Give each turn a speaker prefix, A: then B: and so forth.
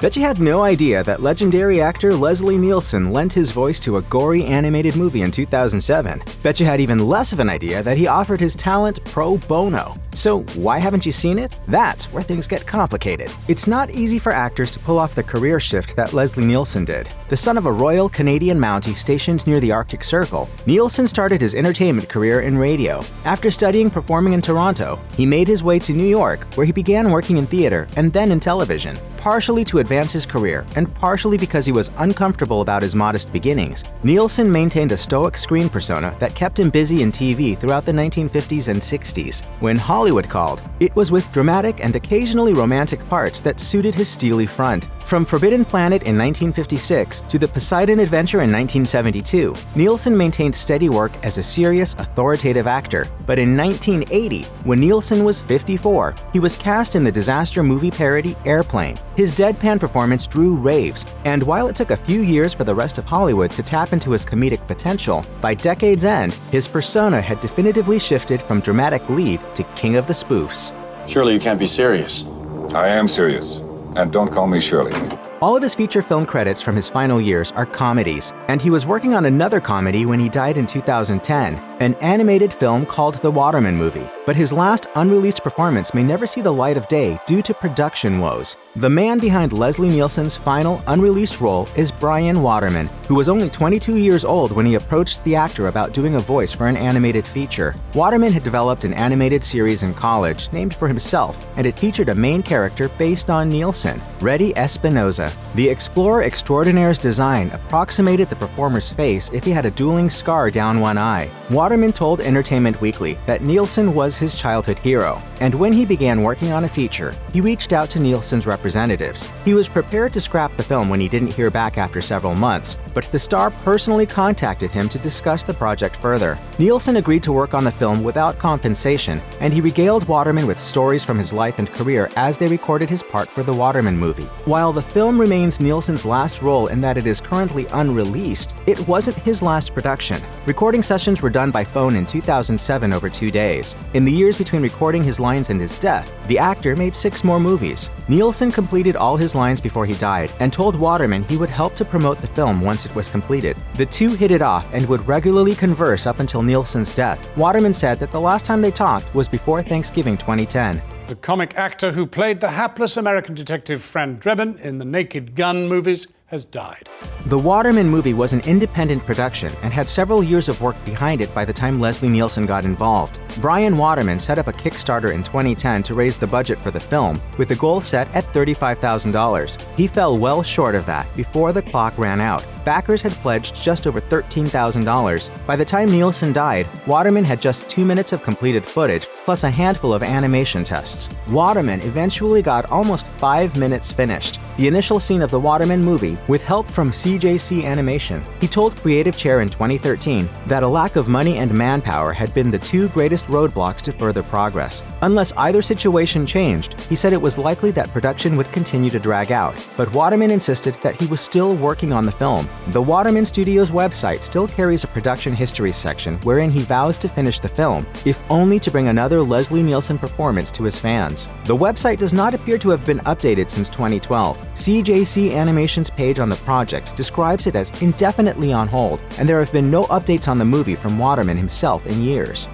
A: Bet you had no idea that legendary actor Leslie Nielsen lent his voice to a gory animated movie in 2007. Bet you had even less of an idea that he offered his talent pro bono. So why haven't you seen it? That's where things get complicated. It's not easy for actors to pull off the career shift that Leslie Nielsen did. The son of a Royal Canadian Mountie stationed near the Arctic Circle, Nielsen started his entertainment career in radio. After studying performing in Toronto, he made his way to New York, where he began working in theater and then in television. Partially to advance his career, and partially because he was uncomfortable about his modest beginnings, Nielsen maintained a stoic screen persona that kept him busy in TV throughout the 1950s and 60s. When Hollywood called, it was with dramatic and occasionally romantic parts that suited his steely front. From Forbidden Planet in 1956 to The Poseidon Adventure in 1972, Nielsen maintained steady work as a serious, authoritative actor. But in 1980, when Nielsen was 54, he was cast in the disaster movie parody Airplane. His deadpan performance drew raves, and while it took a few years for the rest of Hollywood to tap into his comedic potential, by decade's end, his persona had definitively shifted from dramatic lead to king of the spoofs.
B: Surely you can't be serious.
C: I am serious, and don't call me Shirley.
A: All of his feature film credits from his final years are comedies, and he was working on another comedy when he died in 2010, an animated film called The Waterman Movie. But his last unreleased performance may never see the light of day due to production woes. The man behind Leslie Nielsen's final unreleased role is Brian Waterman, who was only 22 years old when he approached the actor about doing a voice for an animated feature. Waterman had developed an animated series in college named for himself, and it featured a main character based on Nielsen, Reddy Espinoza. The Explorer Extraordinaire's design approximated the performer's face if he had a dueling scar down one eye. Waterman told Entertainment Weekly that Nielsen was his childhood hero, and when he began working on a feature, he reached out to Nielsen's representatives. He was prepared to scrap the film when he didn't hear back after several months, but the star personally contacted him to discuss the project further. Nielsen agreed to work on the film without compensation, and he regaled Waterman with stories from his life and career as they recorded his part for the Waterman movie. While the film remains Nielsen's last role in that it is currently unreleased, it wasn't his last production. Recording sessions were done by phone in 2007 over 2 days. In the years between recording his lines and his death, the actor made 6 more movies. Nielsen completed all his lines before he died and told Waterman he would help to promote the film once it was completed. The two hit it off and would regularly converse up until Nielsen's death. Waterman said that the last time they talked was before Thanksgiving 2010.
D: The comic actor who played the hapless American detective Fran Drebin in the Naked Gun movies has died.
A: The Waterman movie was an independent production and had several years of work behind it by the time Leslie Nielsen got involved. Brian Waterman set up a Kickstarter in 2010 to raise the budget for the film, with the goal set at $35,000. He fell well short of that before the clock ran out. Backers had pledged just over $13,000. By the time Nielsen died, Waterman had just 2 minutes of completed footage, plus a handful of animation tests. Waterman eventually got almost 5 minutes finished. The initial scene of the Waterman movie, with help from CJC Animation. He told Creative Chair in 2013 that a lack of money and manpower had been the 2 greatest roadblocks to further progress. Unless either situation changed, he said it was likely that production would continue to drag out. But Waterman insisted that he was still working on the film. The Waterman Studios website still carries a production history section wherein he vows to finish the film, if only to bring another Leslie Nielsen performance to his fans. The website does not appear to have been updated since 2012. CJC Animation's page on the project describes it as indefinitely on hold, and there have been no updates on the movie from Waterman himself in years.